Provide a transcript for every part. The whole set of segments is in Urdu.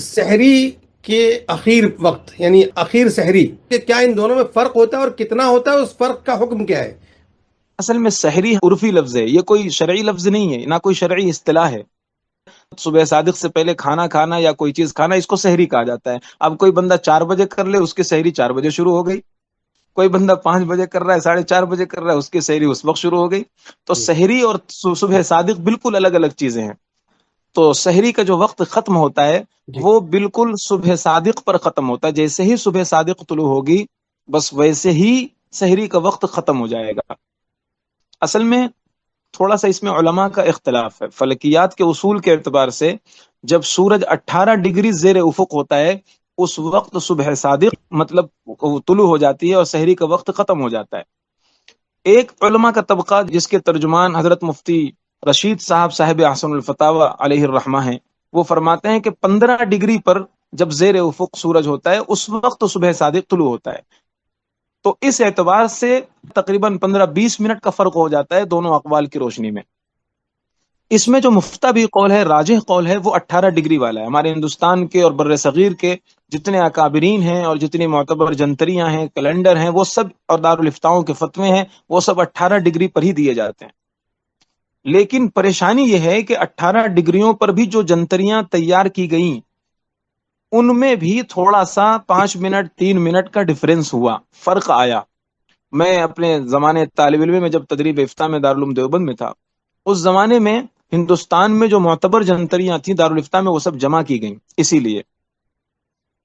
سحری کے اخیر وقت یعنی اخیر سحری، کہ کیا ان دونوں میں فرق ہوتا ہے اور کتنا ہوتا ہے، اس فرق کا حکم کیا ہے؟ اصل میں سحری عرفی لفظ ہے، یہ کوئی شرعی لفظ نہیں ہے، نہ کوئی شرعی اصطلاح ہے۔ صبح صادق سے پہلے کھانا کھانا یا کوئی چیز کھانا، اس کو سحری کہا جاتا ہے۔ اب کوئی بندہ 4 بجے کر لے، اس کی سحری 4 بجے شروع ہو گئی۔ کوئی بندہ 5 بجے کر رہا ہے، 4:30 بجے کر رہا ہے، اس کی سحری اس وقت شروع ہو گئی۔ تو جی سحری اور صبح صادق بالکل الگ الگ چیزیں ہیں۔ تو سحری کا جو وقت ختم ہوتا ہے جی وہ بالکل صبح صادق پر ختم ہوتا ہے۔ جیسے ہی صبح صادق طلوع ہوگی، بس ویسے ہی سحری کا وقت ختم ہو جائے گا۔ اصل میں تھوڑا سا اس میں علماء کا اختلاف ہے۔ فلکیات کے اصول کے اعتبار سے جب سورج 18 ڈگری زیر افق ہوتا ہے، اس وقت صبح صادق مطلب طلوع ہو جاتی ہے اور سحری کا وقت ختم ہو جاتا ہے۔ ایک علماء کا طبقہ جس کے ترجمان حضرت مفتی رشید صاحب احسن الفتاوی علیہ الرحمہ ہیں، وہ فرماتے ہیں کہ 15 ڈگری پر جب زیر افق سورج ہوتا ہے، اس وقت صبح صادق طلوع ہوتا ہے۔ تو اس اعتبار سے تقریباً 15-20 منٹ کا فرق ہو جاتا ہے دونوں اقوال کی روشنی میں۔ اس میں جو مفتبی قول ہے، راجح قول ہے، وہ 18 ڈگری والا ہے۔ ہمارے ہندوستان کے اور بر صغیر کے جتنے اکابرین ہیں اور جتنی معتبر جنتریاں ہیں، کیلنڈر ہیں، وہ سب اور دارالفتاؤں کے فتوے ہیں، وہ سب 18 ڈگری پر ہی دیے جاتے ہیں۔ لیکن پریشانی یہ ہے کہ 18 ڈگریوں پر بھی جو جنتریاں تیار کی گئیں، ان میں بھی تھوڑا سا 5 منٹ 3 منٹ کا ڈفرنس ہوا، فرق آیا۔ میں اپنے زمانے طالب علم میں جب تدریب افتاء میں دارالعلوم دیوبند میں تھا، اس زمانے میں ہندوستان میں جو معتبر جنتریاں تھیں دارالفتاء میں، وہ سب جمع کی گئیں اسی لیے،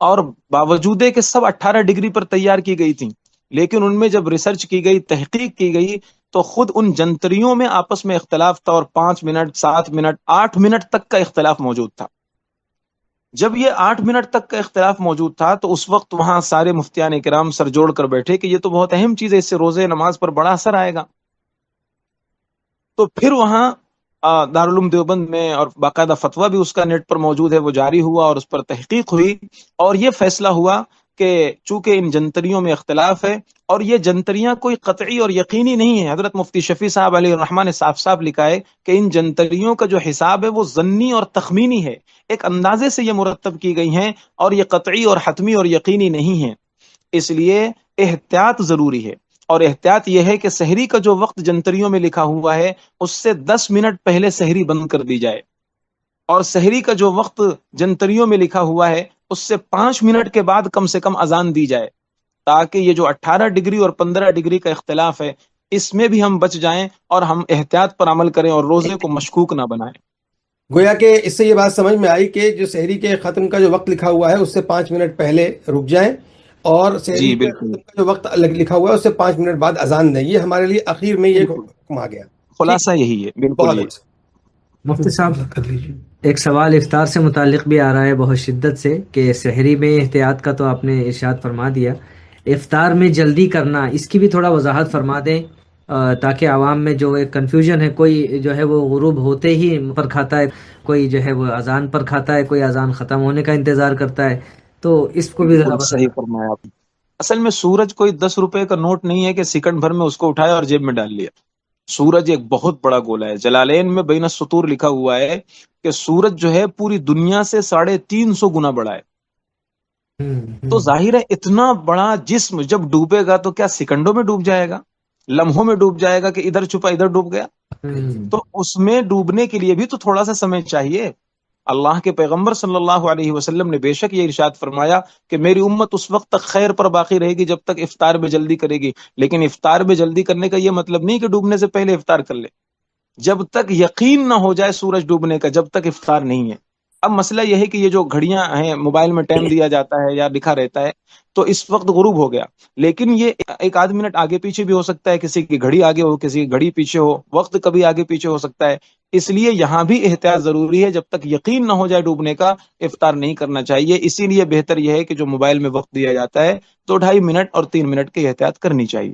اور باوجود ہے کہ سب 18 ڈگری پر تیار کی گئی تھیں، لیکن ان میں جب ریسرچ کی گئی، تحقیق کی گئی، تو خود ان جنتریوں میں آپس میں اختلاف تھا، اور 5 منٹ 7 منٹ 8 منٹ تک کا اختلاف موجود تھا۔ جب یہ 8 منٹ تک کا اختلاف موجود تھا تو اس وقت وہاں سارے مفتیان کرام سر جوڑ کر بیٹھے کہ یہ تو بہت اہم چیز ہے، اس سے روزے نماز پر بڑا اثر آئے گا۔ تو پھر وہاں دارالعلوم دیوبند میں، اور باقاعدہ فتویٰ بھی اس کا نیٹ پر موجود ہے، وہ جاری ہوا اور اس پر تحقیق ہوئی، اور یہ فیصلہ ہوا کہ چونکہ ان جنتریوں میں اختلاف ہے اور یہ جنتریاں کوئی قطعی اور یقینی نہیں ہے۔ حضرت مفتی شفیع صاحب علیہ الرحمٰ نے صاف صاف لکھا ہے کہ ان جنتریوں کا جو حساب ہے وہ ظنی اور تخمینی ہے، ایک اندازے سے یہ مرتب کی گئی ہیں، اور یہ قطعی اور حتمی اور یقینی نہیں ہے۔ اس لیے احتیاط ضروری ہے، اور احتیاط یہ ہے کہ سحری کا جو وقت جنتریوں میں لکھا ہوا ہے، اس سے 10 منٹ پہلے سحری بند کر دی جائے، اور سحری کا جو وقت جنتریوں میں لکھا ہوا ہے، اس سے 5 منٹ کے بعد کم سے کم اذان دی جائے، تاکہ یہ جو 18 ڈگری اور 15 ڈگری کا اختلاف ہے، اس میں بھی ہم بچ جائیں اور ہم احتیاط پر عمل کریں اور روزے کو مشکوک نہ بنائیں۔ گویا کہ اس سے یہ بات سمجھ میں آئی کہ جو سحری کے ختم کا جو وقت لکھا ہوا ہے اس سے 5 منٹ پہلے رک جائیں، اور سحری جی کے بالکل ختم کا جو وقت لکھا ہوا ہے اس سے 5 منٹ بعد اذان دیں۔ یہ ہمارے لیے اخیر میں یہ بالکل، حکم آ گیا۔ ٹھیک، خلاصہ یہی ہے، بالکل بہت یہ۔ اچھا۔ مفتی صاحب کر لیجیے۔ ایک سوال افطار سے متعلق بھی آ رہا ہے بہت شدت سے، کہ سحری میں احتیاط کا تو آپ نے ارشاد فرما دیا، افطار میں جلدی کرنا اس کی بھی تھوڑا وضاحت فرما دیں، تاکہ عوام میں جو ایک کنفیوژن ہے، کوئی جو ہے وہ غروب ہوتے ہی پر کھاتا ہے، کوئی جو ہے وہ اذان پر کھاتا ہے، کوئی اذان ختم ہونے کا انتظار کرتا ہے، تو اس کو بھی ذرا بالکل صحیح بتائیں۔ فرمایا آپ نے۔ اصل میں سورج کوئی 10 روپے کا نوٹ نہیں ہے کہ سیکنڈ بھر میں اس کو اٹھایا اور جیب میں ڈال لیا۔ سورج ایک بہت بڑا گولا ہے۔ جلالین میں بین السطور لکھا ہوا ہے کہ سورج جو ہے پوری دنیا سے 350 گنا بڑا ہے۔ تو ظاہر ہے اتنا بڑا جسم جب ڈوبے گا تو کیا سیکنڈوں میں ڈوب جائے گا؟ لمحوں میں ڈوب جائے گا کہ ادھر چھپا ادھر ڈوب گیا؟ تو اس میں ڈوبنے کے لیے بھی تو تھوڑا سا سمے چاہیے۔ اللہ کے پیغمبر صلی اللہ علیہ وسلم نے بے شک یہ ارشاد فرمایا کہ میری امت اس وقت تک خیر پر باقی رہے گی جب تک افطار میں جلدی کرے گی، لیکن افطار میں جلدی کرنے کا یہ مطلب نہیں کہ ڈوبنے سے پہلے افطار کر لے۔ جب تک یقین نہ ہو جائے سورج ڈوبنے کا، جب تک افطار نہیں ہے۔ اب مسئلہ یہ ہے کہ یہ جو گھڑیاں ہیں، موبائل میں ٹائم دیا جاتا ہے یا لکھا رہتا ہے، تو اس وقت غروب ہو گیا، لیکن یہ 1 آدھ منٹ آگے پیچھے بھی ہو سکتا ہے، کسی کی گھڑی آگے ہو، کسی کی گھڑی پیچھے ہو، وقت کبھی آگے پیچھے ہو سکتا ہے۔ اس لیے یہاں بھی احتیاط ضروری ہے، جب تک یقین نہ ہو جائے ڈوبنے کا افطار نہیں کرنا چاہیے۔ اسی لیے بہتر یہ ہے کہ جو موبائل میں وقت دیا جاتا ہے، 2-2.5 منٹ اور 3 منٹ کی احتیاط کرنی چاہیے۔